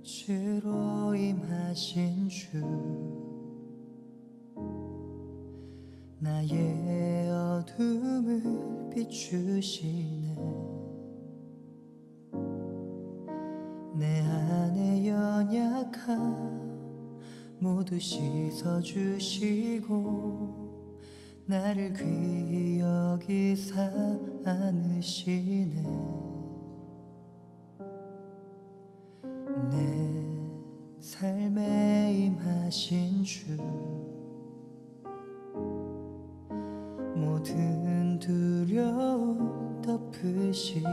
빛으로 임하신 주, 나의 어둠을 비추시네. 내 안의 연약함 모두 씻어주시고 나를 귀히 여기사 안으시네. 내 삶에 임하신 주, 모든 두려움 덮으시네.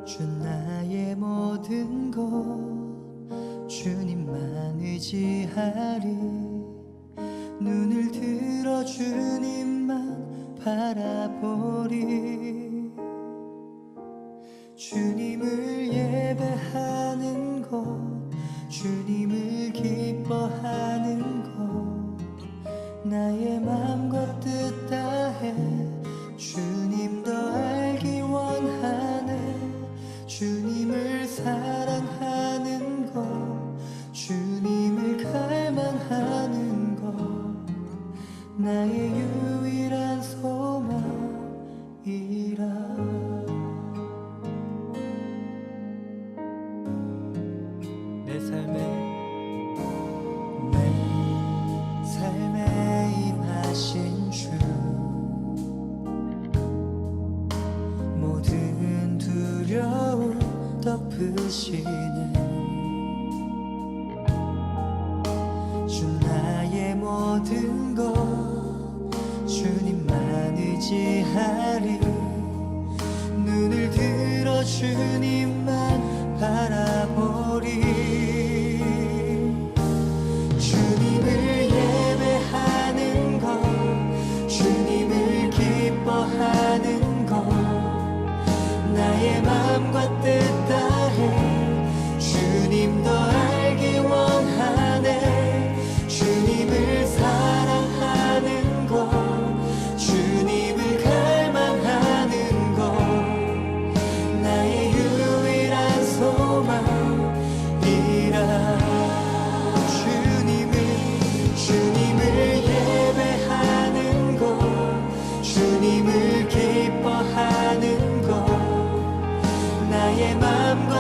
주 나의 모든 것 주님만 의지하리. 눈을 들어 주님만 바라보리. 주님을 예배하는 것, 주님을 기뻐하는 것, 나의 맘과 뜻 다해 주님 더 알기 원하네. 주님을 사랑하는 것, 주님을 갈망하는 것, 나의 유일한 소망이라. 내 삶에 임하신 주, 모든 두려움 덮으시네. 주 나의 모든 것 주님만 의지하리. 눈을 들어 주님만 바라보리. 주님을 예배하는 것, 주님을 기뻐하는 것, 나의 맘과 뜻 다해 주님 더 알기 원하네. 주님을 사랑하는 것, 주님을 갈망하는 것, 나의 유일한 소망이라. 주님을 예배하는 것, 주님을 기뻐하는 것, 나의 맘과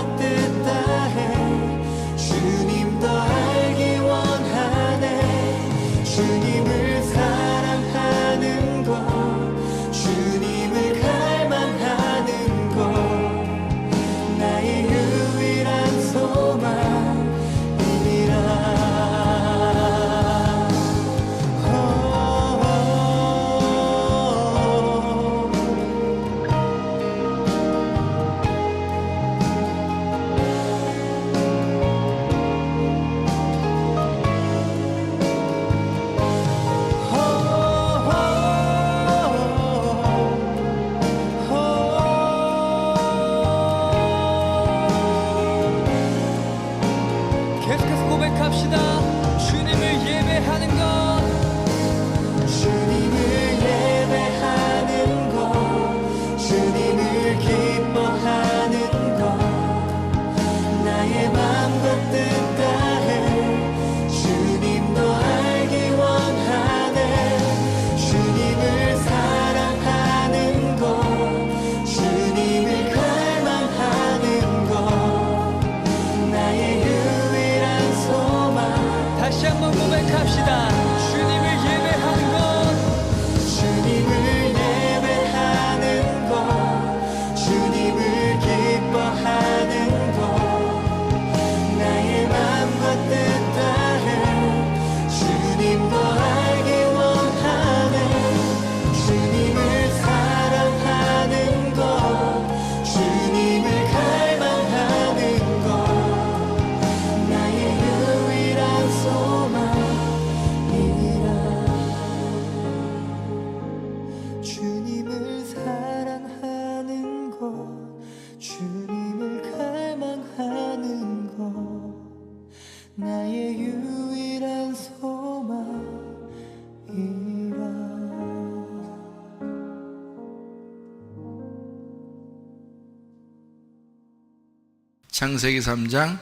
창세기 3장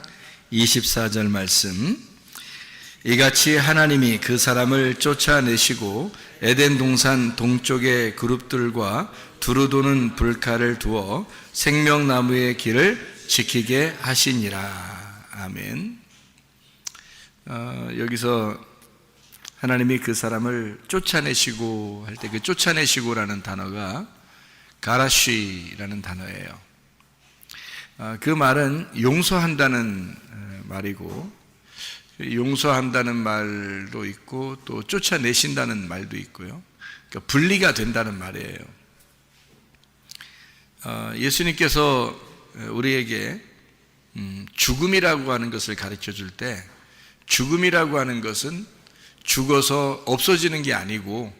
24절 말씀. 이같이 하나님이 그 사람을 쫓아내시고 에덴 동산 동쪽의 그룹들과 두루 도는 불칼을 두어 생명나무의 길을 지키게 하시니라. 아멘. 여기서 하나님이 그 사람을 쫓아내시고 할 때 그 쫓아내시고라는 단어가 가라쉬라는 단어예요. 그 말은 용서한다는 말이고, 용서한다는 말도 있고 또 쫓아내신다는 말도 있고요. 그러니까 분리가 된다는 말이에요. 예수님께서 우리에게 죽음이라고 하는 것을 가르쳐 줄 때, 죽음이라고 하는 것은 죽어서 없어지는 게 아니고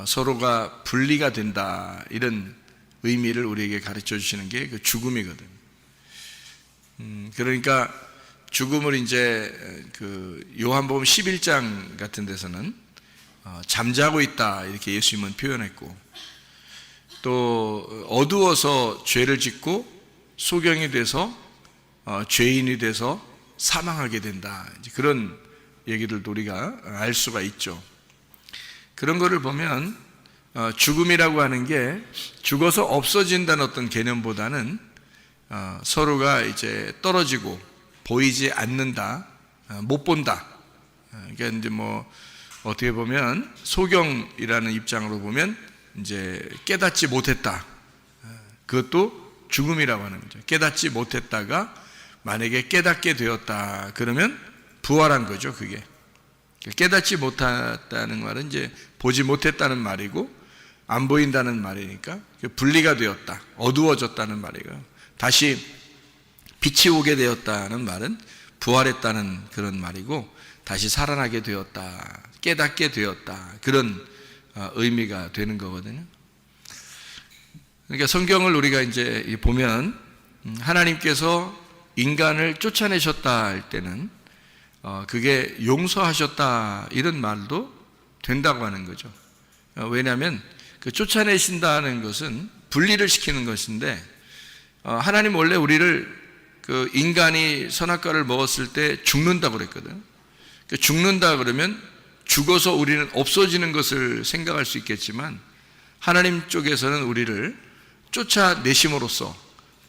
서로가 분리가 된다, 이런 의미를 우리에게 가르쳐 주시는 게 그 죽음이거든요. 그러니까 죽음을 이제 그 요한복음 11장 같은 데서는 잠자고 있다, 이렇게 예수님은 표현했고, 또 어두워서 죄를 짓고 소경이 돼서 죄인이 돼서 사망하게 된다, 그런 얘기들도 우리가 알 수가 있죠. 그런 거를 보면 죽음이라고 하는 게 죽어서 없어진다는 어떤 개념보다는 서로가 이제 떨어지고 보이지 않는다, 못 본다. 그러니까 이제 뭐 어떻게 보면 소경이라는 입장으로 보면 이제 깨닫지 못했다. 그것도 죽음이라고 하는 거죠. 깨닫지 못했다가 만약에 깨닫게 되었다, 그러면 부활한 거죠, 그게. 깨닫지 못했다는 말은 이제 보지 못했다는 말이고, 안 보인다는 말이니까 분리가 되었다, 어두워졌다는 말이고요. 다시 빛이 오게 되었다는 말은 부활했다는 그런 말이고, 다시 살아나게 되었다, 깨닫게 되었다, 그런 의미가 되는 거거든요. 그러니까 성경을 우리가 이제 보면 하나님께서 인간을 쫓아내셨다 할 때는 그게 용서하셨다, 이런 말도 된다고 하는 거죠. 왜냐하면 그 쫓아내신다는 것은 분리를 시키는 것인데, 하나님 원래 우리를 그 인간이 선악과를 먹었을 때 죽는다고 그랬거든. 죽는다 그러면 죽어서 우리는 없어지는 것을 생각할 수 있겠지만, 하나님 쪽에서는 우리를 쫓아내심으로써,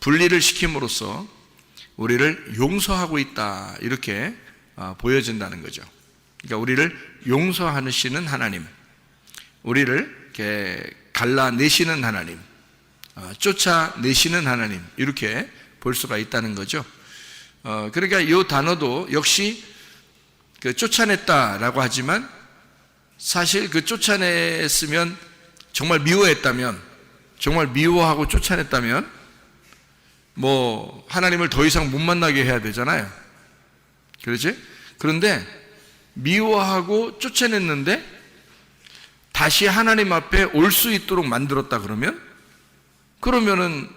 분리를 시킴으로써 우리를 용서하고 있다, 이렇게 보여진다는 거죠. 그러니까 우리를 용서하시는 하나님, 우리를 이렇게 갈라내시는 하나님, 쫓아내시는 하나님, 이렇게 볼 수가 있다는 거죠. 그러니까 이 단어도 역시 그 쫓아냈다라고 하지만, 사실 그 쫓아냈으면, 정말 미워했다면, 정말 미워하고 쫓아냈다면 뭐 하나님을 더 이상 못 만나게 해야 되잖아요. 그렇지? 그런데 미워하고 쫓아냈는데 다시 하나님 앞에 올 수 있도록 만들었다 그러면은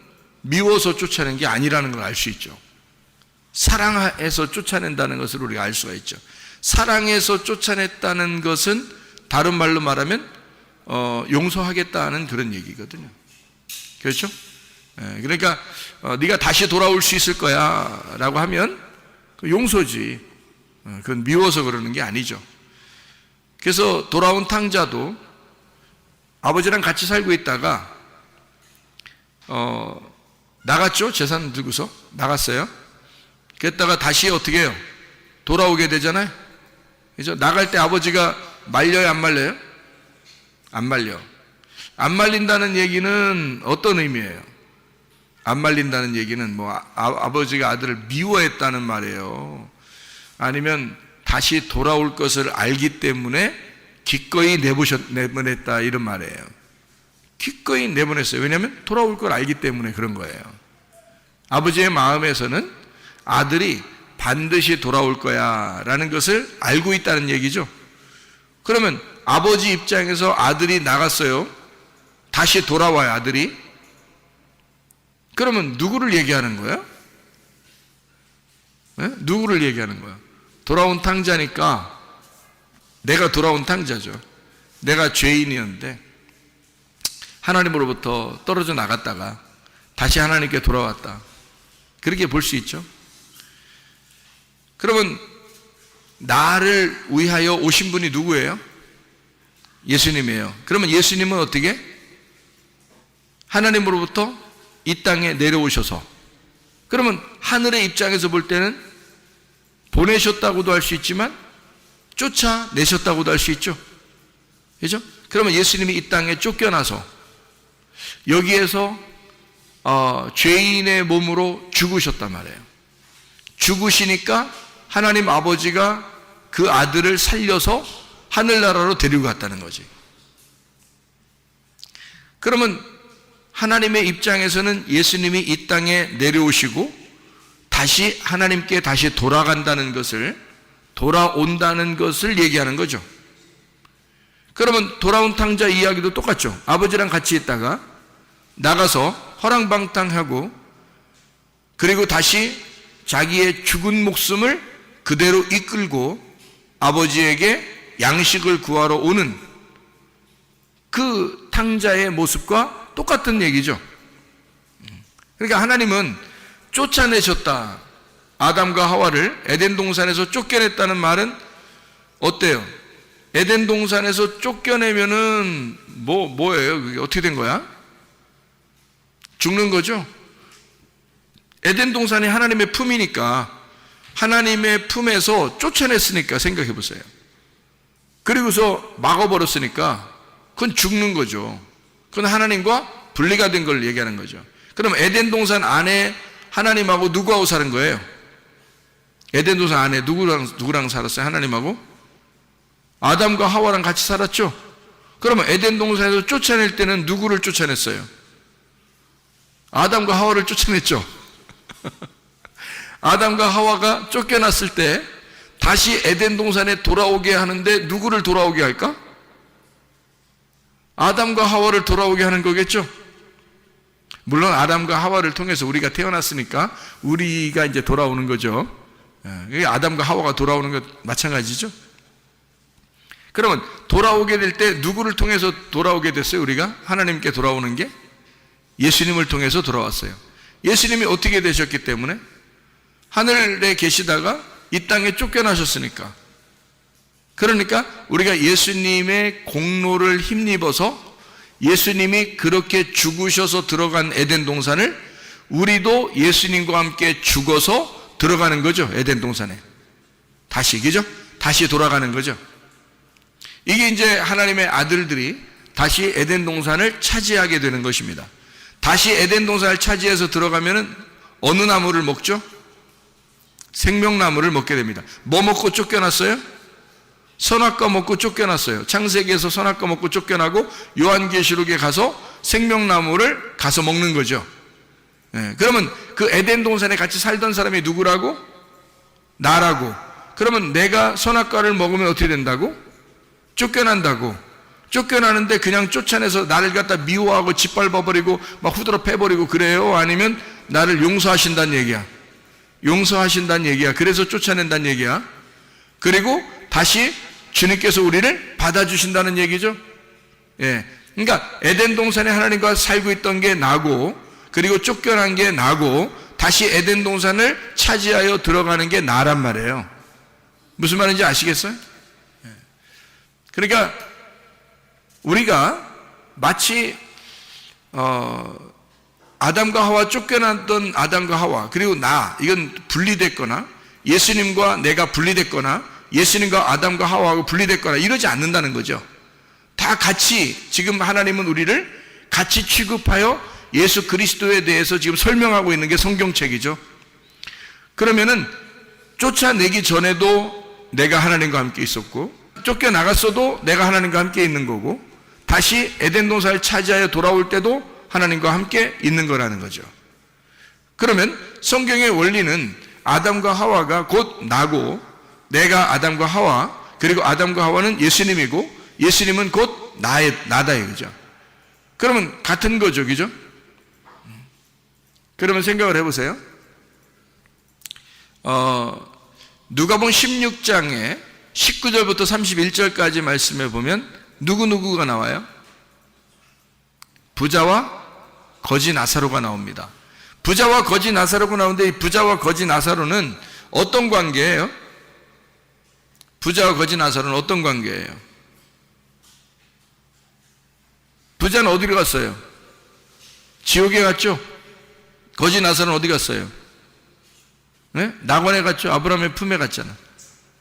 미워서 쫓아낸 게 아니라는 걸 알 수 있죠. 사랑해서 쫓아낸다는 것을 우리가 알 수가 있죠. 사랑해서 쫓아냈다는 것은 다른 말로 말하면 용서하겠다는 그런 얘기거든요. 그렇죠? 그러니까 네가 다시 돌아올 수 있을 거야 라고 하면 용서지, 그건 미워서 그러는 게 아니죠. 그래서 돌아온 탕자도 아버지랑 같이 살고 있다가 나갔죠. 재산 들고서 나갔어요. 그랬다가 다시 어떻게 해요? 돌아오게 되잖아요. 그죠? 나갈 때 아버지가 말려요, 안 말려요? 안 말려. 안 말린다는 얘기는 어떤 의미예요? 안 말린다는 얘기는 뭐 아버지가 아들을 미워했다는 말이에요. 아니면 다시 돌아올 것을 알기 때문에 기꺼이 내보냈다, 이런 말이에요. 기꺼이 내보냈어요. 왜냐하면 돌아올 걸 알기 때문에 그런 거예요. 아버지의 마음에서는 아들이 반드시 돌아올 거야 라는 것을 알고 있다는 얘기죠. 그러면 아버지 입장에서 아들이 나갔어요. 다시 돌아와요, 아들이. 그러면 누구를 얘기하는 거야? 네? 누구를 얘기하는 거야? 돌아온 탕자니까 내가 돌아온 탕자죠. 내가 죄인이었는데 하나님으로부터 떨어져 나갔다가 다시 하나님께 돌아왔다. 그렇게 볼 수 있죠. 그러면 나를 위하여 오신 분이 누구예요? 예수님이에요. 그러면 예수님은 어떻게? 하나님으로부터 이 땅에 내려오셔서, 그러면 하늘의 입장에서 볼 때는 보내셨다고도 할 수 있지만 쫓아내셨다고도 할 수 있죠. 그죠? 그러면 예수님이 이 땅에 쫓겨나서 여기에서 죄인의 몸으로 죽으셨단 말이에요. 죽으시니까 하나님 아버지가 그 아들을 살려서 하늘나라로 데리고 갔다는 거지. 그러면 하나님의 입장에서는 예수님이 이 땅에 내려오시고 다시 하나님께 다시 돌아간다는 것을, 돌아온다는 것을 얘기하는 거죠. 그러면 돌아온 탕자 이야기도 똑같죠. 아버지랑 같이 있다가 나가서 허랑방탕하고 그리고 다시 자기의 죽은 목숨을 그대로 이끌고 아버지에게 양식을 구하러 오는 그 탕자의 모습과 똑같은 얘기죠. 그러니까 하나님은 쫓아내셨다. 아담과 하와를 에덴 동산에서 쫓겨냈다는 말은 어때요? 에덴 동산에서 쫓겨내면은 뭐예요? 그게 어떻게 된 거야? 죽는 거죠. 에덴 동산이 하나님의 품이니까, 하나님의 품에서 쫓아냈으니까 생각해 보세요. 그리고서 막아버렸으니까 그건 죽는 거죠. 그건 하나님과 분리가 된 걸 얘기하는 거죠. 그럼 에덴 동산 안에 하나님하고 누구하고 사는 거예요? 에덴 동산 안에 누구랑 살았어요? 하나님하고? 아담과 하와랑 같이 살았죠? 그러면 에덴 동산에서 쫓아낼 때는 누구를 쫓아냈어요? 아담과 하와를 쫓아냈죠? 아담과 하와가 쫓겨났을 때 다시 에덴 동산에 돌아오게 하는데 누구를 돌아오게 할까? 아담과 하와를 돌아오게 하는 거겠죠? 물론 아담과 하와를 통해서 우리가 태어났으니까 우리가 이제 돌아오는 거죠. 아담과 하와가 돌아오는 것 마찬가지죠. 그러면 돌아오게 될 때 누구를 통해서 돌아오게 됐어요? 우리가 하나님께 돌아오는 게 예수님을 통해서 돌아왔어요. 예수님이 어떻게 되셨기 때문에? 하늘에 계시다가 이 땅에 쫓겨나셨으니까. 그러니까 우리가 예수님의 공로를 힘입어서 예수님이 그렇게 죽으셔서 들어간 에덴 동산을 우리도 예수님과 함께 죽어서 들어가는 거죠. 에덴 동산에 다시, 그죠? 다시 돌아가는 거죠. 이게 이제 하나님의 아들들이 다시 에덴 동산을 차지하게 되는 것입니다. 다시 에덴 동산을 차지해서 들어가면은 어느 나무를 먹죠? 생명나무를 먹게 됩니다. 뭐 먹고 쫓겨났어요? 선악과 먹고 쫓겨났어요. 창세기에서 선악과 먹고 쫓겨나고 요한계시록에 가서 생명나무를 가서 먹는 거죠. 그러면 그 에덴 동산에 같이 살던 사람이 누구라고? 나라고. 그러면 내가 선악과를 먹으면 어떻게 된다고? 쫓겨난다고. 쫓겨나는데 그냥 쫓아내서 나를 갖다 미워하고 짓밟아버리고 막 후드러 패버리고 그래요? 아니면 나를 용서하신다는 얘기야? 용서하신다는 얘기야. 그래서 쫓아낸다는 얘기야. 그리고 다시 주님께서 우리를 받아주신다는 얘기죠. 그러니까 에덴 동산에 하나님과 살고 있던 게 나고, 그리고 쫓겨난 게 나고, 다시 에덴 동산을 차지하여 들어가는 게 나란 말이에요. 무슨 말인지 아시겠어요? 그러니까 우리가 마치 아담과 하와, 쫓겨났던 아담과 하와, 그리고 이건 분리됐거나 예수님과 내가 분리됐거나 예수님과 아담과 하와하고 분리됐거나 이러지 않는다는 거죠. 다 같이, 지금 하나님은 우리를 같이 취급하여 예수 그리스도에 대해서 지금 설명하고 있는 게 성경책이죠. 그러면은 쫓아내기 전에도 내가 하나님과 함께 있었고, 쫓겨나갔어도 내가 하나님과 함께 있는 거고, 다시 에덴 동산을 차지하여 돌아올 때도 하나님과 함께 있는 거라는 거죠. 그러면 성경의 원리는 아담과 하와가 곧 나고, 내가 아담과 하와, 그리고 아담과 하와는 예수님이고 예수님은 곧 나다 이거죠. 그러면 같은 거죠, 그죠? 그러면 생각을 해보세요. 누가복음 16장에 19절부터 31절까지 말씀해 보면 누구누구가 나와요? 부자와 거지 나사로가 나옵니다. 부자와 거지 나사로가 나오는데 이 부자와 거지 나사로는 어떤 관계예요? 부자와 거지 나사로는 어떤 관계예요? 부자는 어디로 갔어요? 지옥에 갔죠? 거지 나사로는 어디 갔어요? 네? 낙원에 갔죠? 아브라함의 품에 갔잖아.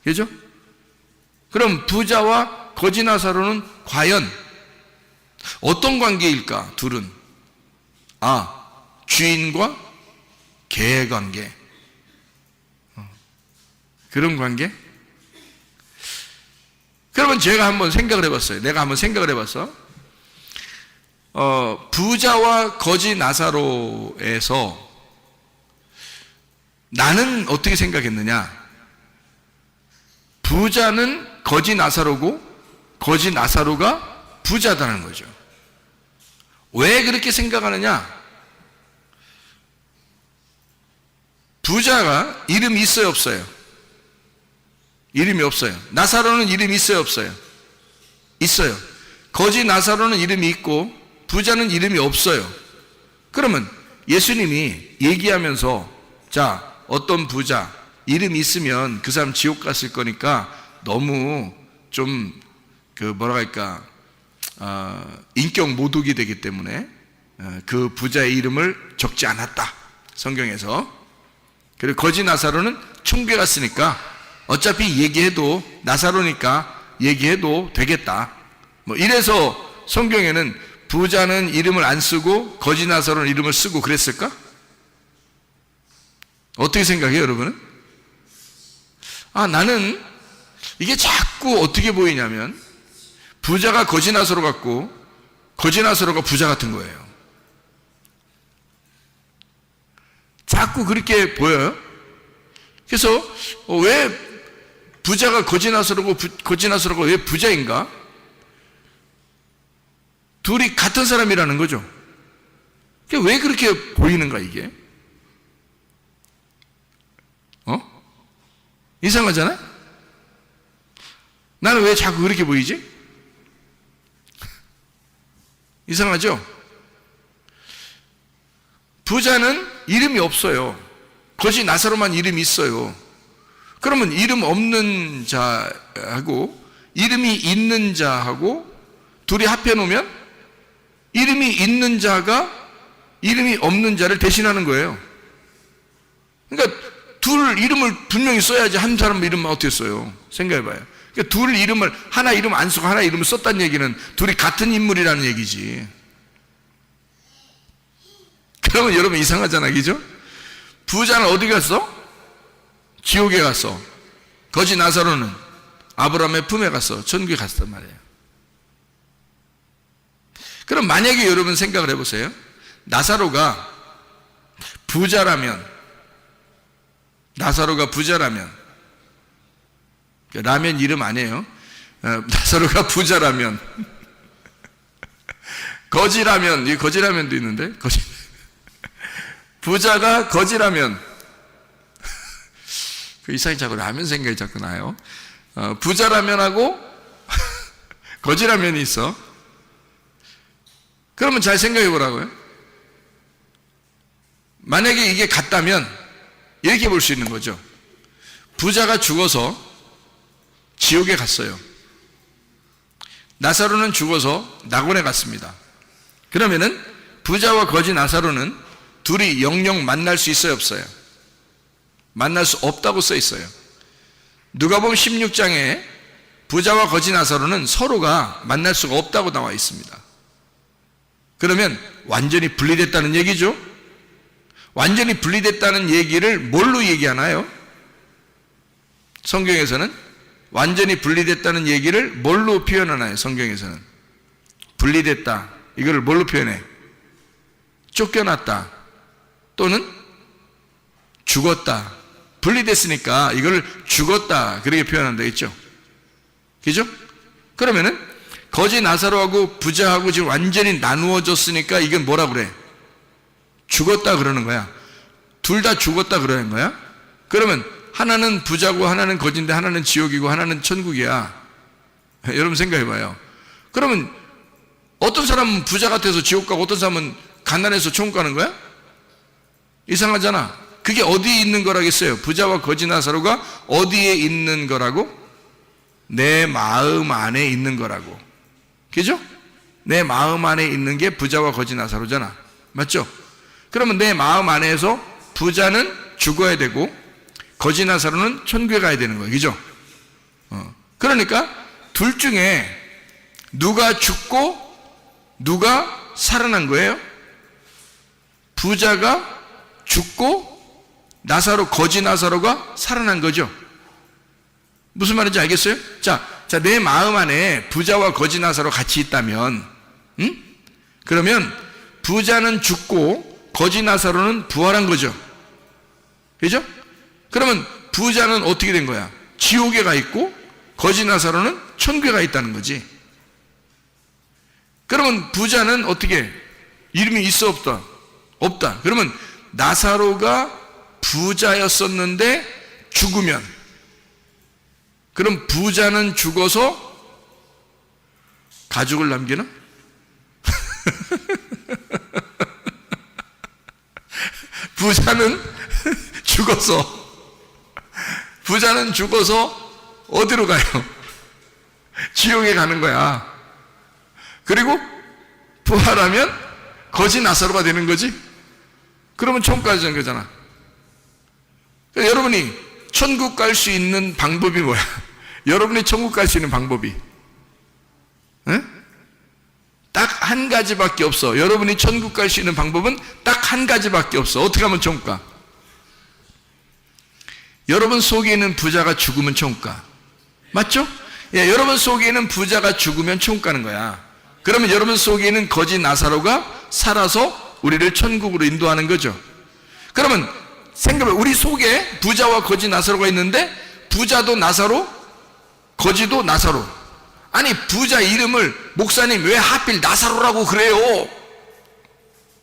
그죠? 그럼 부자와 거지 나사로는 과연 어떤 관계일까? 둘은 주인과 개의 관계. 그런 관계? 그러면 제가 한번 생각을 해봤어요. 내가 한번 생각을 해봤어. 부자와 거지 나사로에서 나는 어떻게 생각했느냐? 부자는 거지 나사로고 거지 나사로가 부자다는 거죠. 왜 그렇게 생각하느냐? 부자가 이름이 있어요, 없어요? 이름이 없어요. 나사로는 이름이 있어요, 없어요? 있어요. 거지 나사로는 이름이 있고 부자는 이름이 없어요. 그러면 예수님이 얘기하면서 자, 어떤 부자 이름이 있으면 그 사람 지옥 갔을 거니까 너무 좀 뭐라 할까 인격 모독이 되기 때문에 그 부자의 이름을 적지 않았다. 성경에서. 그리고 거지 나사로는 천국에 갔으니까 어차피 얘기해도 나사로니까 얘기해도 되겠다. 이래서 성경에는 부자는 이름을 안 쓰고 거지 나사로는 이름을 쓰고 그랬을까? 어떻게 생각해요, 여러분은? 나는 이게 자꾸 어떻게 보이냐면 부자가 거지 나사로 같고 거지 나사로가 부자 같은 거예요. 자꾸 그렇게 보여요. 그래서 왜 부자가 거지 나사로고 거지 나사로가 왜 부자인가? 둘이 같은 사람이라는 거죠. 왜 그렇게 보이는가 이게? 이상하잖아? 나는 왜 자꾸 그렇게 보이지? 이상하죠? 부자는 이름이 없어요. 거지 나사로만 이름이 있어요. 그러면 이름 없는 자하고 이름이 있는 자하고 둘이 합해 놓으면 이름이 있는 자가 이름이 없는 자를 대신하는 거예요. 그러니까 둘 이름을 분명히 써야지 한 사람 이름만 어떻게 써요? 생각해봐요. 그러니까 둘 이름을 하나 이름 안 쓰고 하나 이름을 썼다는 얘기는 둘이 같은 인물이라는 얘기지. 그러면 여러분 이상하잖아, 그죠? 부자는 어디 갔어? 지옥에 갔어. 거지 나사로는 아브라함의 품에 갔어. 천국에 갔단 말이에요. 그럼 만약에 여러분 생각을 해보세요. 나사로가 부자라면 라면 이름 아니에요. 나사로가 부자라면 거지라면, 이 거지라면도 있는데 부자가 거지라면 그 이상하게 자꾸 라면 생각이 자꾸 나요. 부자라면하고 거지라면이 있어. 그러면 잘 생각해 보라고요. 만약에 이게 같다면 이렇게 볼 수 있는 거죠. 부자가 죽어서 지옥에 갔어요. 나사로는 죽어서 낙원에 갔습니다. 그러면은 부자와 거지 나사로는 둘이 영영 만날 수 있어요, 없어요? 만날 수 없다고 써 있어요. 누가복음 16장에 부자와 거지 나사로는 서로가 만날 수가 없다고 나와 있습니다. 그러면 완전히 분리됐다는 얘기죠. 완전히 분리됐다는 얘기를 뭘로 얘기하나요? 성경에서는 완전히 분리됐다는 얘기를 뭘로 표현하나요? 성경에서는 분리됐다, 이거를 뭘로 표현해? 쫓겨났다 또는 죽었다. 분리됐으니까 이걸 죽었다 그렇게 표현한다 했죠. 그죠? 그러면은 거지 나사로하고 부자하고 지금 완전히 나누어졌으니까 이건 뭐라 그래? 죽었다 그러는 거야. 둘 다 죽었다 그러는 거야. 그러면 하나는 부자고 하나는 거지인데 하나는 지옥이고 하나는 천국이야. 여러분 생각해봐요. 그러면 어떤 사람은 부자 같아서 지옥 가고 어떤 사람은 가난해서 천국 가는 거야? 이상하잖아. 그게 어디에 있는 거라겠어요? 부자와 거지 나사로가 어디에 있는 거라고? 내 마음 안에 있는 거라고. 그죠? 내 마음 안에 있는 게 부자와 거지 나사로잖아. 맞죠? 그러면 내 마음 안에서 부자는 죽어야 되고 거지 나사로는 천국에 가야 되는 거예요. 그죠? 그러니까 둘 중에 누가 죽고 누가 살아난 거예요? 부자가 죽고 나사로, 거지 나사로가 살아난 거죠. 무슨 말인지 알겠어요? 자, 내 마음 안에 부자와 거지 나사로 같이 있다면, 그러면 부자는 죽고 거지 나사로는 부활한 거죠. 그죠? 그러면 부자는 어떻게 된 거야? 지옥에 가 있고 거지 나사로는 천국에 가 있다는 거지. 그러면 부자는 어떻게? 이름이 있어 없다? 없다. 그러면 나사로가 부자였었는데 죽으면, 그럼 부자는 죽어서 가족을 남기나? 부자는 죽어서 어디로 가요? 지옥에 가는 거야. 그리고 부활하면 거지 나사로가 되는 거지. 그러면 천국 가는 거잖아. 여러분이 천국 갈 수 있는 방법이 뭐야? 여러분이 천국 갈 수 있는 방법이 딱 한 가지밖에 없어. 여러분이 천국 갈 수 있는 방법은 딱 한 가지밖에 없어. 어떻게 하면 천국 가? 여러분 속에 있는 부자가 죽으면 천국 가. 맞죠? 예, 여러분 속에 있는 부자가 죽으면 천국 가는 거야. 그러면 여러분 속에 있는 거지 나사로가 살아서 우리를 천국으로 인도하는 거죠. 그러면 생각해, 우리 속에 부자와 거지 나사로가 있는데 부자도 나사로, 거지도 나사로. 아니, 부자 이름을 목사님 왜 하필 나사로라고 그래요?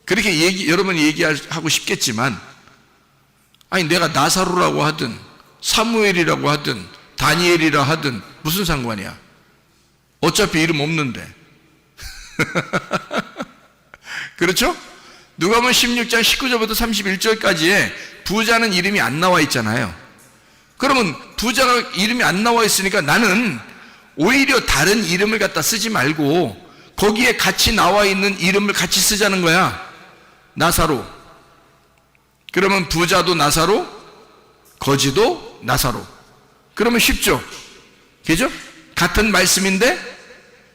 그렇게 여러분이 얘기하고 싶겠지만, 아니 내가 나사로라고 하든 사무엘이라고 하든 다니엘이라 하든 무슨 상관이야? 어차피 이름 없는데. 그렇죠? 누가복음 16장 19절부터 31절까지에 부자는 이름이 안 나와 있잖아요. 그러면 부자가 이름이 안 나와 있으니까 나는 오히려 다른 이름을 갖다 쓰지 말고 거기에 같이 나와 있는 이름을 같이 쓰자는 거야. 나사로. 그러면 부자도 나사로, 거지도 나사로. 그러면 쉽죠? 그죠? 같은 말씀인데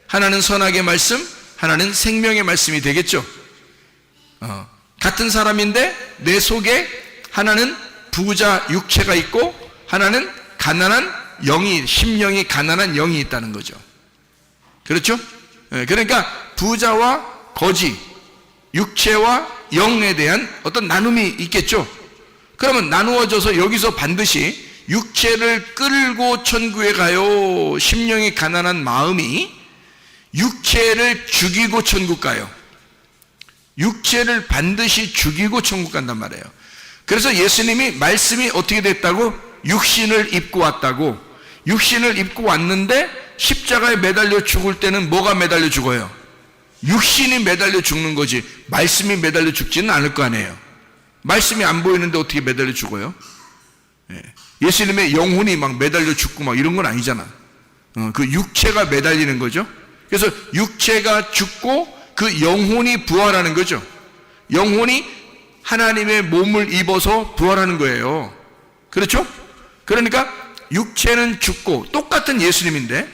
하나는 선악의 말씀, 하나는 생명의 말씀이 되겠죠? 같은 사람인데 내 속에 하나는 부자 육체가 있고 하나는 가난한 영이, 심령이 가난한 영이 있다는 거죠. 그렇죠? 그러니까 부자와 거지, 육체와 영에 대한 어떤 나눔이 있겠죠. 그러면 나누어져서 여기서 반드시 육체를 끌고 천국에 가요. 심령이 가난한 마음이 육체를 죽이고 천국 가요. 육체를 반드시 죽이고 천국 간단 말이에요. 그래서 예수님이 말씀이 어떻게 됐다고? 육신을 입고 왔다고. 육신을 입고 왔는데 십자가에 매달려 죽을 때는 뭐가 매달려 죽어요? 육신이 매달려 죽는 거지 말씀이 매달려 죽지는 않을 거 아니에요. 말씀이 안 보이는데 어떻게 매달려 죽어요? 예수님의 영혼이 막 매달려 죽고 막 이런 건 아니잖아. 그 육체가 매달리는 거죠. 그래서 육체가 죽고 그 영혼이 부활하는 거죠. 영혼이 하나님의 몸을 입어서 부활하는 거예요. 그렇죠? 그러니까 육체는 죽고, 똑같은 예수님인데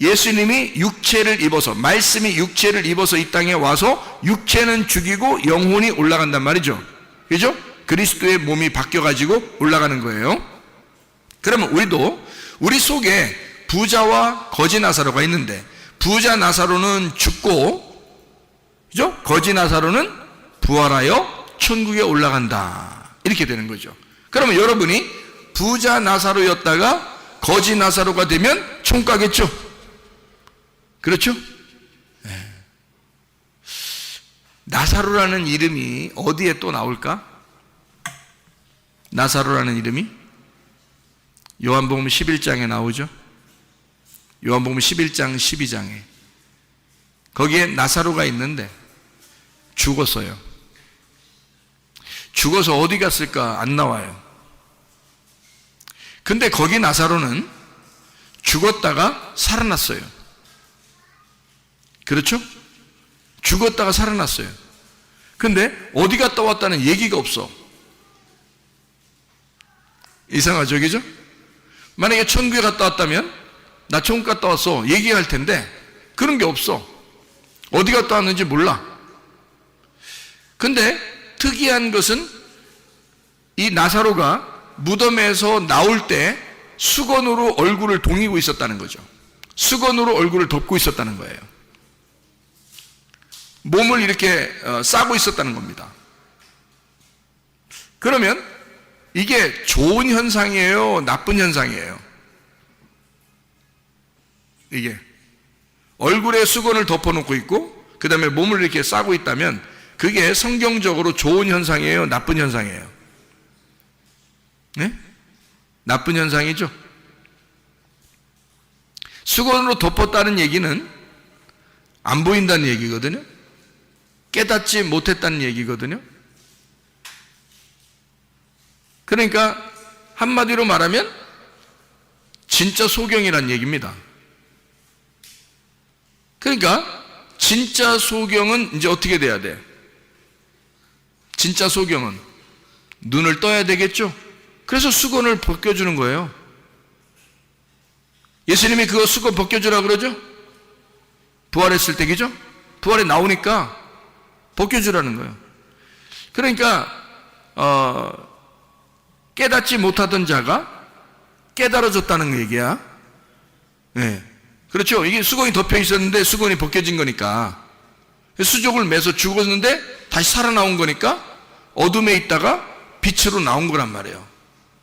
예수님이 육체를 입어서, 말씀이 육체를 입어서 이 땅에 와서 육체는 죽이고 영혼이 올라간단 말이죠. 그죠? 그리스도의 몸이 바뀌어가지고 올라가는 거예요. 그러면 우리도 우리 속에 부자와 거지 나사로가 있는데 부자 나사로는 죽고, 그죠? 거지 나사로는 부활하여 천국에 올라간다. 이렇게 되는 거죠. 그러면 여러분이 부자 나사로였다가 거지 나사로가 되면 천국 가겠죠? 그렇죠? 네. 나사로라는 이름이 어디에 또 나올까? 나사로라는 이름이 요한복음 11장에 나오죠. 요한복음 11장 12장에 거기에 나사로가 있는데 죽었어요. 죽어서 어디 갔을까? 안 나와요. 근데 거기 나사로는 죽었다가 살아났어요. 그렇죠? 죽었다가 살아났어요. 근데 어디 갔다 왔다는 얘기가 없어. 이상하죠, 그죠? 만약에 천국에 갔다 왔다면 나 천국 갔다 왔어 얘기할 텐데 그런 게 없어. 어디 갔다 왔는지 몰라. 근데 특이한 것은 이 나사로가 무덤에서 나올 때 수건으로 얼굴을 동이고 있었다는 거죠. 수건으로 얼굴을 덮고 있었다는 거예요. 몸을 이렇게 싸고 있었다는 겁니다. 그러면 이게 좋은 현상이에요? 나쁜 현상이에요? 이게 얼굴에 수건을 덮어놓고 있고 그 다음에 몸을 이렇게 싸고 있다면 그게 성경적으로 좋은 현상이에요? 나쁜 현상이에요? 네? 나쁜 현상이죠. 수건으로 덮었다는 얘기는 안 보인다는 얘기거든요. 깨닫지 못했다는 얘기거든요. 그러니까 한마디로 말하면 진짜 소경이란 얘기입니다. 그러니까 진짜 소경은 이제 어떻게 돼야 돼? 진짜 소경은 눈을 떠야 되겠죠? 그래서 수건을 벗겨주는 거예요. 예수님이 그거 수건 벗겨주라 그러죠? 부활했을 때기죠? 부활에 나오니까 벗겨주라는 거예요. 그러니까 깨닫지 못하던 자가 깨달아졌다는 얘기야. 네. 그렇죠? 이게 수건이 덮여 있었는데 수건이 벗겨진 거니까 수족을 매서 죽었는데 다시 살아나온 거니까 어둠에 있다가 빛으로 나온 거란 말이에요.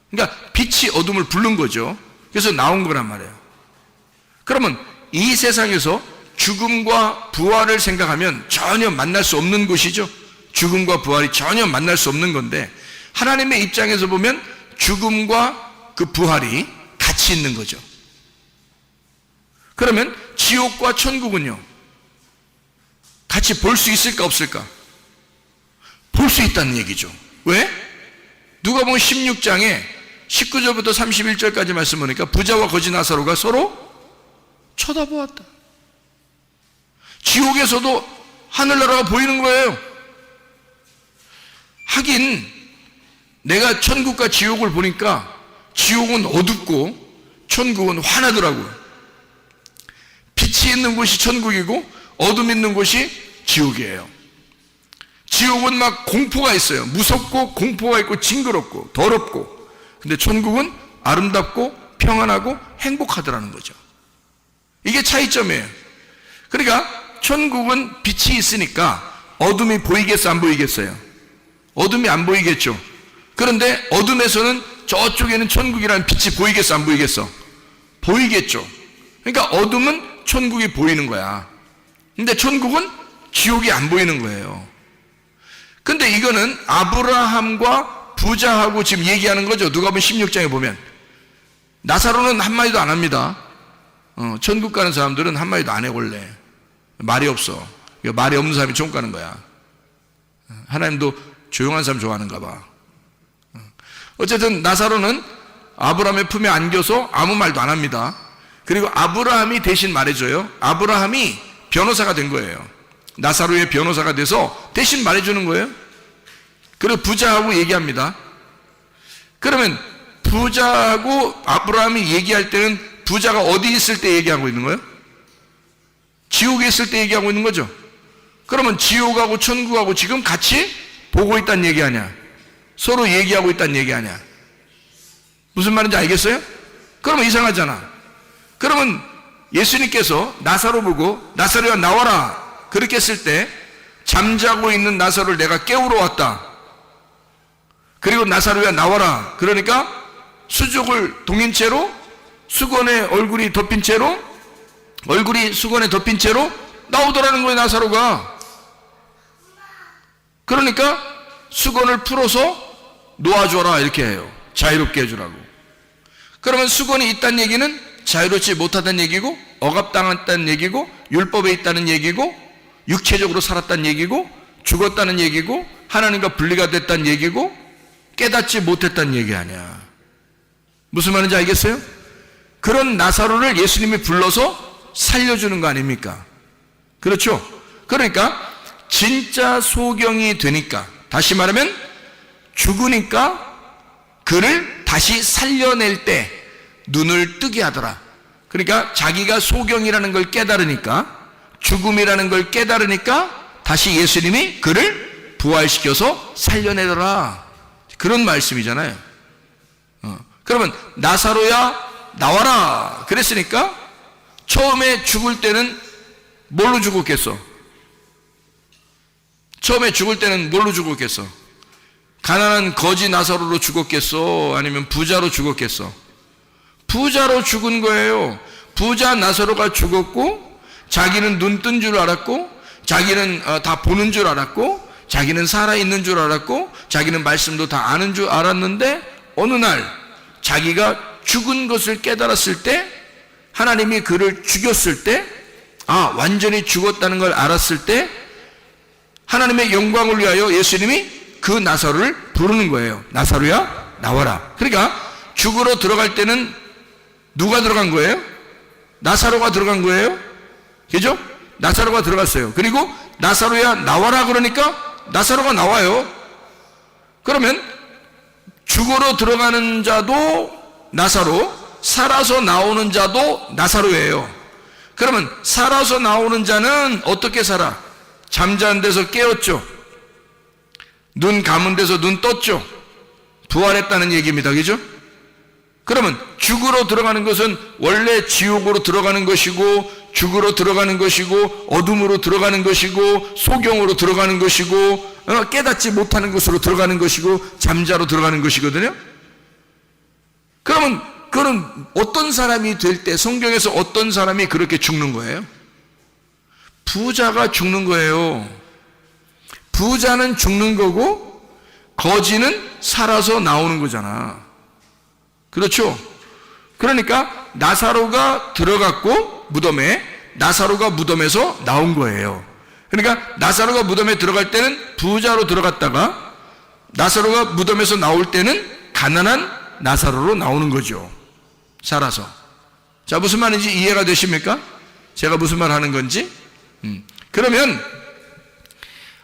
그러니까 빛이 어둠을 부른 거죠. 그래서 나온 거란 말이에요. 그러면 이 세상에서 죽음과 부활을 생각하면 전혀 만날 수 없는 곳이죠. 죽음과 부활이 전혀 만날 수 없는 건데 하나님의 입장에서 보면 죽음과 그 부활이 같이 있는 거죠. 그러면 지옥과 천국은요 같이 볼 수 있을까 없을까? 볼 수 있다는 얘기죠. 왜? 누가복음 16장에 19절부터 31절까지 말씀 보니까 부자와 거지 나사로가 서로 쳐다보았다. 지옥에서도 하늘나라가 보이는 거예요. 하긴 내가 천국과 지옥을 보니까 지옥은 어둡고 천국은 환하더라고요. 빛이 있는 곳이 천국이고 어둠 있는 곳이 지옥이에요. 지옥은 막 공포가 있어요. 무섭고 공포가 있고 징그럽고 더럽고. 근데 천국은 아름답고 평안하고 행복하더라는 거죠. 이게 차이점이에요. 그러니까 천국은 빛이 있으니까 어둠이 보이겠어 안 보이겠어요? 어둠이 안 보이겠죠. 그런데 어둠에서는 저쪽에는 천국이라는 빛이 보이겠어 안 보이겠어? 보이겠죠. 그러니까 어둠은 천국이 보이는 거야. 근데 천국은 지옥이 안 보이는 거예요. 근데 이거는 아브라함과 부자하고 지금 얘기하는 거죠. 누가복음 16장에 보면 나사로는 한마디도 안 합니다. 천국 가는 사람들은 한마디도 안 해 원래. 말이 없어. 말이 없는 사람이 천국 가는 거야. 하나님도 조용한 사람 좋아하는가 봐. 어쨌든 나사로는 아브라함의 품에 안겨서 아무 말도 안 합니다. 그리고 아브라함이 대신 말해줘요. 아브라함이 변호사가 된 거예요. 나사로의 변호사가 돼서 대신 말해주는 거예요. 그리고 부자하고 얘기합니다. 그러면 부자하고 아브라함이 얘기할 때는 부자가 어디 있을 때 얘기하고 있는 거예요? 지옥에 있을 때 얘기하고 있는 거죠. 그러면 지옥하고 천국하고 지금 같이 보고 있다는 얘기 아니야? 서로 얘기하고 있다는 얘기 아니야? 무슨 말인지 알겠어요? 그러면 이상하잖아. 그러면 예수님께서 나사로 보고 나사로야 나와라 그렇게 했을 때 잠자고 있는 나사로를 내가 깨우러 왔다. 그리고 나사로야 나와라 그러니까 수족을 동인 채로 수건에 얼굴이 덮인 채로 얼굴이 수건에 덮인 채로 나오더라는 거예요. 나사로가. 그러니까 수건을 풀어서 놓아줘라 이렇게 해요. 자유롭게 해주라고. 그러면 수건이 있다는 얘기는 자유롭지 못하다는 얘기고 억압당했다는 얘기고 율법에 있다는 얘기고 육체적으로 살았다는 얘기고 죽었다는 얘기고 하나님과 분리가 됐다는 얘기고 깨닫지 못했다는 얘기 아니야. 무슨 말인지 알겠어요? 그런 나사로를 예수님이 불러서 살려주는 거 아닙니까? 그렇죠? 그러니까 진짜 소경이 되니까, 다시 말하면 죽으니까 그를 다시 살려낼 때 눈을 뜨게 하더라. 그러니까 자기가 소경이라는 걸 깨달으니까, 죽음이라는 걸 깨달으니까 다시 예수님이 그를 부활시켜서 살려내더라. 그런 말씀이잖아요. 그러면 나사로야 나와라 그랬으니까 처음에 죽을 때는 뭘로 죽었겠어? 처음에 죽을 때는 뭘로 죽었겠어? 가난한 거지 나사로로 죽었겠어? 아니면 부자로 죽었겠어? 부자로 죽은 거예요. 부자 나사로가 죽었고, 자기는 눈 뜬 줄 알았고, 자기는 다 보는 줄 알았고, 자기는 살아있는 줄 알았고, 자기는 말씀도 다 아는 줄 알았는데, 어느 날 자기가 죽은 것을 깨달았을 때, 하나님이 그를 죽였을 때, 완전히 죽었다는 걸 알았을 때, 하나님의 영광을 위하여 예수님이 그 나사로를 부르는 거예요. 나사로야 나와라. 그러니까 죽으러 들어갈 때는 누가 들어간 거예요? 나사로가 들어간 거예요. 그죠? 나사로가 들어갔어요. 그리고 나사로야 나와라 그러니까 나사로가 나와요. 그러면 죽으러 들어가는 자도 나사로, 살아서 나오는 자도 나사로예요. 그러면 살아서 나오는 자는 어떻게 살아? 잠자는 데서 깨었죠. 눈 감은 데서 눈 떴죠. 부활했다는 얘기입니다. 그죠? 그러면 죽으러 들어가는 것은 원래 지옥으로 들어가는 것이고, 죽으러 들어가는 것이고, 어둠으로 들어가는 것이고, 소경으로 들어가는 것이고, 깨닫지 못하는 것으로 들어가는 것이고, 잠자로 들어가는 것이거든요. 그러면 그는 어떤 사람이 될 때, 성경에서 어떤 사람이 그렇게 죽는 거예요? 부자가 죽는 거예요. 부자는 죽는 거고 거지는 살아서 나오는 거잖아. 그렇죠? 그러니까 나사로가 들어갔고 무덤에, 나사로가 무덤에서 나온 거예요. 그러니까 나사로가 무덤에 들어갈 때는 부자로 들어갔다가 나사로가 무덤에서 나올 때는 가난한 나사로로 나오는 거죠. 살아서. 자, 무슨 말인지 이해가 되십니까? 제가 무슨 말 하는 건지? 그러면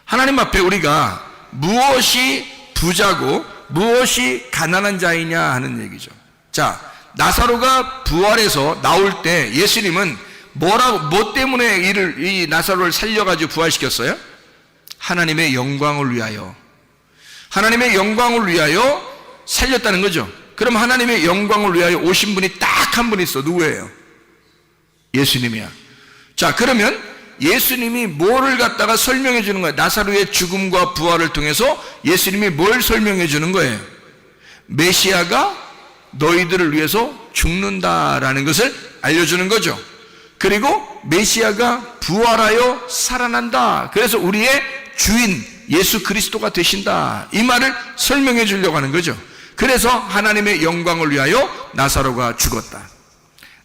하나님 앞에 우리가 무엇이 부자고 무엇이 가난한 자이냐 하는 얘기죠. 자, 나사로가 부활해서 나올 때 예수님은 뭐 때문에 이 나사로를 살려가지고 부활시켰어요? 하나님의 영광을 위하여. 하나님의 영광을 위하여 살렸다는 거죠. 그럼 하나님의 영광을 위하여 오신 분이 딱 한 분 있어. 누구예요? 예수님이야. 자, 그러면 예수님이 뭐를 갖다가 설명해 주는 거예요? 나사로의 죽음과 부활을 통해서 예수님이 뭘 설명해 주는 거예요? 메시아가 너희들을 위해서 죽는다라는 것을 알려주는 거죠. 그리고 메시아가 부활하여 살아난다. 그래서 우리의 주인 예수 그리스도가 되신다. 이 말을 설명해 주려고 하는 거죠. 그래서 하나님의 영광을 위하여 나사로가 죽었다.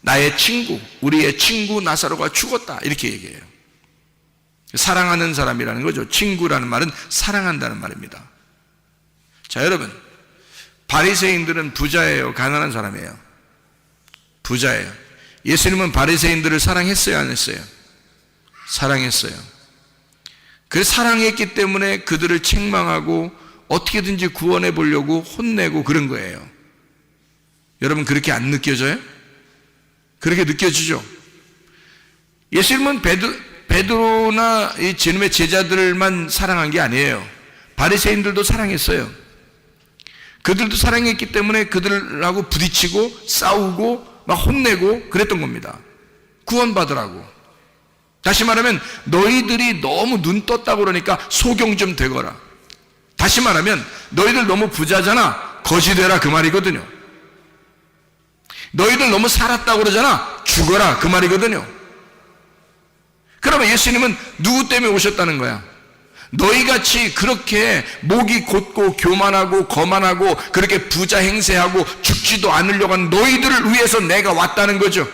나의 친구, 우리의 친구 나사로가 죽었다. 이렇게 얘기해요. 사랑하는 사람이라는 거죠. 친구라는 말은 사랑한다는 말입니다. 자, 여러분, 바리새인들은 부자예요, 가난한 사람이에요? 부자예요. 예수님은 바리새인들을 사랑했어요, 안 했어요? 사랑했어요. 그 사랑했기 때문에 그들을 책망하고 어떻게든지 구원해 보려고 혼내고 그런 거예요. 여러분, 그렇게 안 느껴져요? 그렇게 느껴지죠? 예수님은 베드로나 이 주님의 제자들만 사랑한 게 아니에요. 바리새인들도 사랑했어요. 그들도 사랑했기 때문에 그들하고 부딪히고 싸우고 막 혼내고 그랬던 겁니다. 구원받으라고. 다시 말하면 너희들이 너무 눈 떴다고 그러니까 소경 좀 되거라. 다시 말하면 너희들 너무 부자잖아, 거지 되라, 그 말이거든요. 너희들 너무 살았다고 그러잖아, 죽어라, 그 말이거든요. 그러면 예수님은 누구 때문에 오셨다는 거야? 너희같이 그렇게 목이 곧고 교만하고 거만하고 그렇게 부자 행세하고 죽지도 않으려고 하는 너희들을 위해서 내가 왔다는 거죠.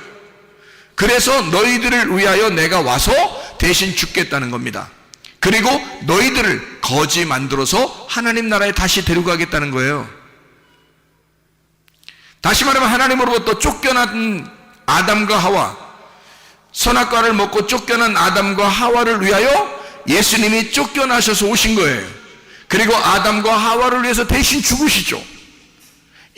그래서 너희들을 위하여 내가 와서 대신 죽겠다는 겁니다. 그리고 너희들을 거지 만들어서 하나님 나라에 다시 데리고 가겠다는 거예요. 다시 말하면 하나님으로부터 쫓겨난 아담과 하와, 선악과를 먹고 쫓겨난 아담과 하와를 위하여 예수님이 쫓겨나셔서 오신 거예요. 그리고 아담과 하와를 위해서 대신 죽으시죠.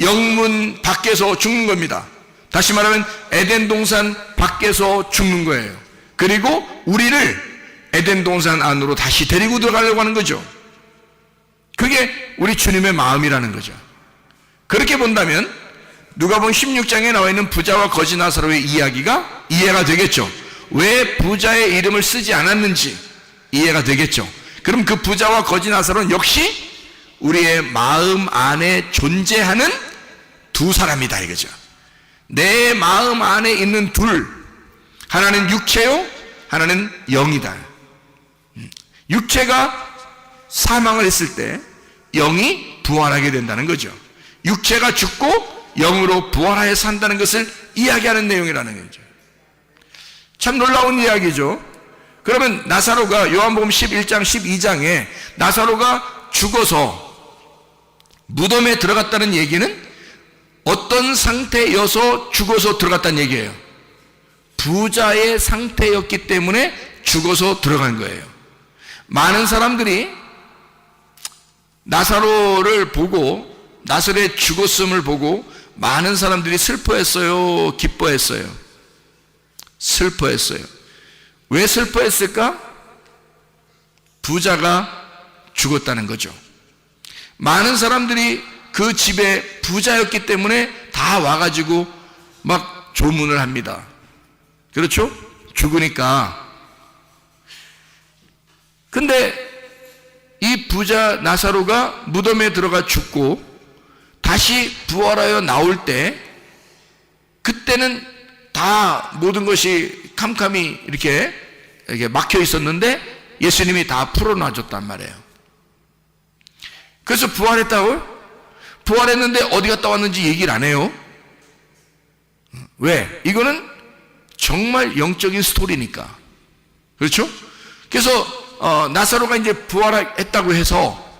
영문 밖에서 죽는 겁니다. 다시 말하면 에덴 동산 밖에서 죽는 거예요. 그리고 우리를 에덴 동산 안으로 다시 데리고 들어가려고 하는 거죠. 그게 우리 주님의 마음이라는 거죠. 그렇게 본다면 누가복음 16장에 나와 있는 부자와 거지 나사로의 이야기가 이해가 되겠죠. 왜 부자의 이름을 쓰지 않았는지 이해가 되겠죠. 그럼 그 부자와 거지 나사로는 역시 우리의 마음 안에 존재하는 두 사람이다 이거죠. 내 마음 안에 있는 둘, 하나는 육체요, 하나는 영이다. 육체가 사망을 했을 때 영이 부활하게 된다는 거죠. 육체가 죽고 영으로 부활하여 산다는 것을 이야기하는 내용이라는 거죠. 참 놀라운 이야기죠. 그러면 나사로가 요한복음 11장 12장에 나사로가 죽어서 무덤에 들어갔다는 얘기는 어떤 상태여서 죽어서 들어갔다는 얘기예요. 부자의 상태였기 때문에 죽어서 들어간 거예요. 많은 사람들이 나사로를 보고, 나사로의 죽었음을 보고 많은 사람들이 슬퍼했어요, 기뻐했어요? 슬퍼했어요. 왜 슬퍼했을까? 부자가 죽었다는 거죠. 많은 사람들이 그 집에 부자였기 때문에 다 와가지고 막 조문을 합니다. 그렇죠? 죽으니까. 근데 이 부자 나사로가 무덤에 들어가 죽고 다시 부활하여 나올 때, 그때는 다 모든 것이 캄캄이 이렇게 막혀 있었는데 예수님이 다 풀어놔줬단 말이에요. 그래서 부활했다고요? 부활했는데 어디 갔다 왔는지 얘기를 안 해요. 왜? 이거는 정말 영적인 스토리니까. 그렇죠? 그래서 나사로가 이제 부활했다고 해서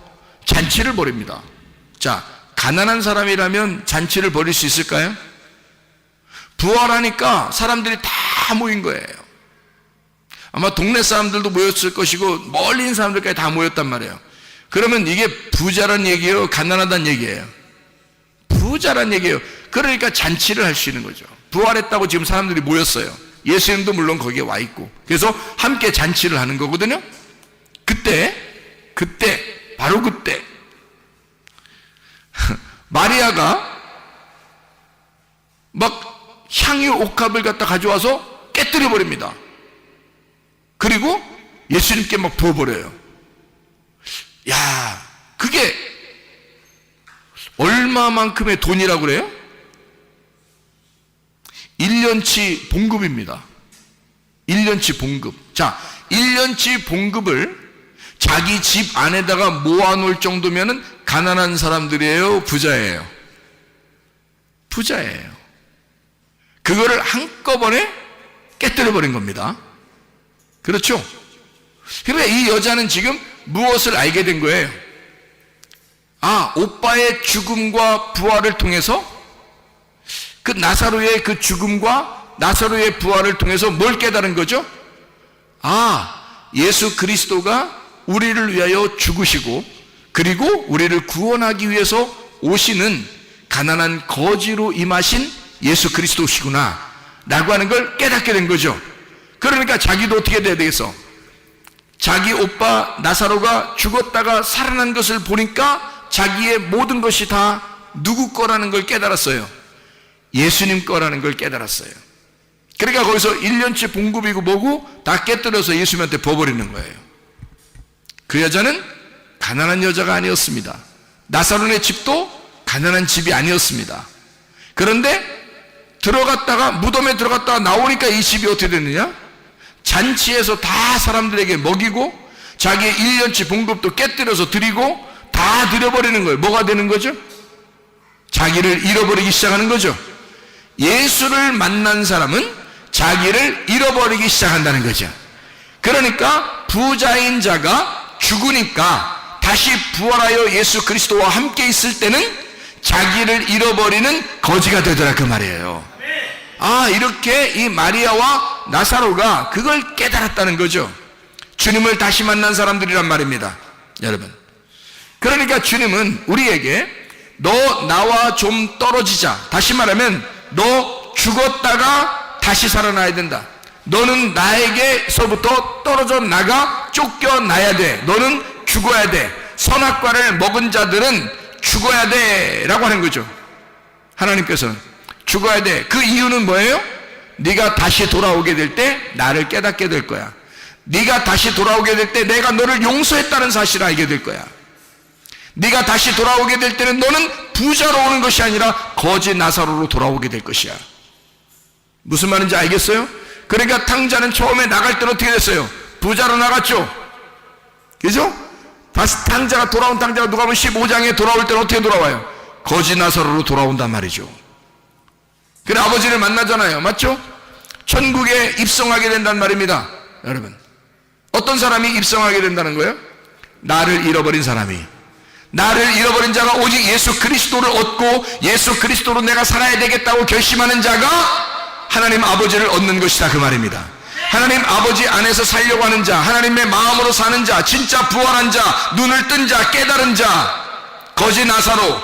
잔치를 벌입니다. 자, 가난한 사람이라면 잔치를 벌일 수 있을까요? 부활하니까 사람들이 다 모인 거예요. 아마 동네 사람들도 모였을 것이고 멀리 있는 사람들까지 다 모였단 말이에요. 그러면 이게 부자란 얘기예요, 가난하다는 얘기예요? 부자란 얘기예요. 그러니까 잔치를 할 수 있는 거죠. 부활했다고 지금 사람들이 모였어요. 예수님도 물론 거기에 와 있고. 그래서 함께 잔치를 하는 거거든요. 그때 바로 그때 마리아가 막 향유 옥합을 갖다 가져와서 깨뜨려 버립니다. 그리고 예수님께 막 부어버려요. 야, 그게 얼마만큼의 돈이라고 그래요? 1년치 봉급입니다. 1년치 봉급. 자, 1년치 봉급을 자기 집 안에다가 모아놓을 정도면은 가난한 사람들이에요, 부자예요? 부자예요. 그거를 한꺼번에 깨뜨려 버린 겁니다. 그렇죠? 그러니까 이 여자는 지금 무엇을 알게 된 거예요? 아, 오빠의 죽음과 부활을 통해서, 그 나사로의 그 죽음과 나사로의 부활을 통해서 뭘 깨달은 거죠? 아, 예수 그리스도가 우리를 위하여 죽으시고 그리고 우리를 구원하기 위해서 오시는 가난한 거지로 임하신 예수 그리스도시구나 라고 하는 걸 깨닫게 된 거죠. 그러니까 자기도 어떻게 돼야 되겠어? 자기 오빠 나사로가 죽었다가 살아난 것을 보니까 자기의 모든 것이 다 누구 거라는 걸 깨달았어요. 예수님 거라는 걸 깨달았어요. 그러니까 거기서 1년치 봉급이고 뭐고 다 깨뜨려서 예수님한테 부어버리는 거예요. 그 여자는 가난한 여자가 아니었습니다. 나사로의 집도 가난한 집이 아니었습니다. 그런데 들어갔다가, 무덤에 들어갔다가 나오니까 이 집이 어떻게 됐느냐? 잔치에서 다 사람들에게 먹이고 자기의 1년치 봉급도 깨뜨려서 드리고 다 드려버리는 거예요. 뭐가 되는 거죠? 자기를 잃어버리기 시작하는 거죠. 예수를 만난 사람은 자기를 잃어버리기 시작한다는 거죠. 그러니까 부자인 자가 죽으니까 다시 부활하여 예수 그리스도와 함께 있을 때는 자기를 잃어버리는 거지가 되더라 그 말이에요. 아, 이렇게 이 마리아와 나사로가 그걸 깨달았다는 거죠. 주님을 다시 만난 사람들이란 말입니다, 여러분. 그러니까 주님은 우리에게 너 나와 좀 떨어지자, 다시 말하면 너 죽었다가 다시 살아나야 된다. 너는 나에게서부터 떨어져 나가 쫓겨나야 돼. 너는 죽어야 돼. 선악과를 먹은 자들은 죽어야 돼 라고 하는 거죠. 하나님께서는 죽어야 돼. 그 이유는 뭐예요? 네가 다시 돌아오게 될 때 나를 깨닫게 될 거야. 네가 다시 돌아오게 될 때 내가 너를 용서했다는 사실을 알게 될 거야. 네가 다시 돌아오게 될 때는 너는 부자로 오는 것이 아니라 거지 나사로로 돌아오게 될 것이야. 무슨 말인지 알겠어요? 그러니까 탕자는 처음에 나갈 때는 어떻게 됐어요? 부자로 나갔죠. 그죠? 다시 탕자가 돌아온 탕자가 누가 보면 15장에 돌아올 때는 어떻게 돌아와요? 거지 나사로로 돌아온단 말이죠. 그래 아버지를 만나잖아요. 맞죠? 천국에 입성하게 된단 말입니다. 여러분, 어떤 사람이 입성하게 된다는 거예요? 나를 잃어버린 사람이. 나를 잃어버린 자가 오직 예수 그리스도를 얻고 예수 그리스도로 내가 살아야 되겠다고 결심하는 자가 하나님 아버지를 얻는 것이다 그 말입니다. 하나님 아버지 안에서 살려고 하는 자, 하나님의 마음으로 사는 자, 진짜 부활한 자, 눈을 뜬 자, 깨달은 자, 거지 나사로,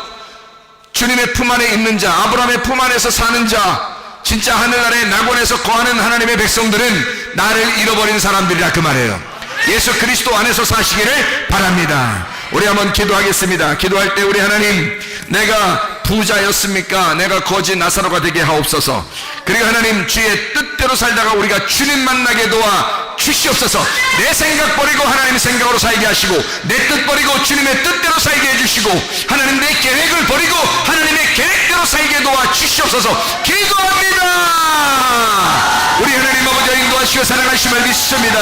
주님의 품 안에 있는 자, 아브라함의 품 안에서 사는 자, 진짜 하늘 아래 낙원에서 거하는 하나님의 백성들은 나를 잃어버린 사람들이라 그 말이에요. 예수 그리스도 안에서 사시기를 바랍니다. 우리 한번 기도하겠습니다. 기도할 때 우리 하나님, 내가 부자였습니까? 내가 거지 나사로가 되게 하옵소서. 그리고 하나님, 주의 뜻대로 살다가 우리가 주님 만나게 도와 주시옵소서. 내 생각 버리고 하나님 생각으로 살게 하시고, 내 뜻 버리고 주님의 뜻대로 살게 해주시고, 하나님 내 계획을 버리고 하나님의 계획대로 살게 도와 주시옵소서. 기도합니다. 우리 하나님 아버지 인도하시고 살아가심을 믿습니다.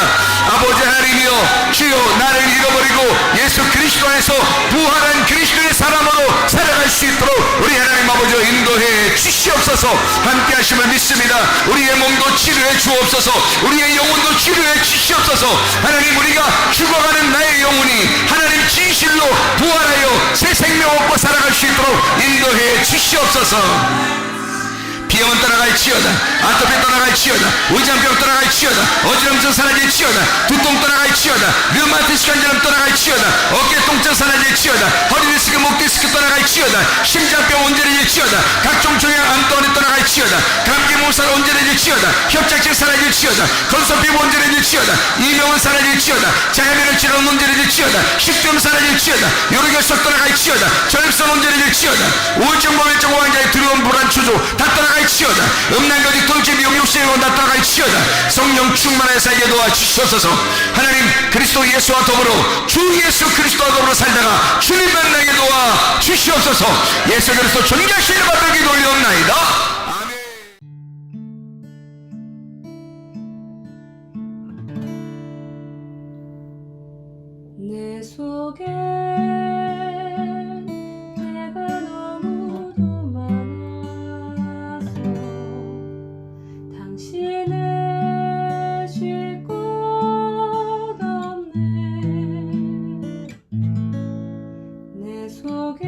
아버지 하나님이여, 주여 나를 잃어버리고 예수 그리스도 안에서 부활한 그리스도의 사람으로 살아갈 수 있도록 우리 하나님 아버지 인도해 주시옵소서. 함께 하심을 믿습니다. 우리의 몸도 치료해 주옵소서. 우리의 영혼도 치료해 주시옵소서. 하나님, 우리가 죽어가는 나의 영혼이 하나님 진실로 부활하여 새 생명 얻고 살아갈 수 있도록 인도해 주시옵소서. 비염은 떠나갈지어다. 아토피 떠나갈지어다. 위장병 떠나갈지어다. 어지럼증 사라질지어다. 두통 떠나갈지어다. 류마티스 관절염 떠나갈지어다. 어깨 통증 사라질지어다. 허리 디스크, 목 디스크 떠나갈지어다. 심장병 온전해질지어다. 각종 종양 암 또한 떠나갈지어다. 감기 몸살 온전해질지어다. 협착증 사라질지어다. 건선 피부 온전해질지어다. 이명은 사라질지어다. 장애면을 치료는 온전해질지어다. 식도염 사라질지어다. 요로결석 떠나갈지어다. 저혈선 온전해질지어다. 우울증, 고혈증, 환자의 두려움, 불안, 추조 다 떠나갈지어다. 음란거짓, 돌집, 용욕시행은 다 떠나갈지어다. 성령 충만하여 살게 도와주시옵소서. 하나님, 그리스도 예수와 더불어 주 예수 그리스도와 더불어 살다가 주님 만나게 도와주시옵소서. 예수 그리스도 존귀하시는 받들기 돌리옵나이다. 내 속에 내가 너무도 많아서 당신을 쉴 곳 없네. 내 속에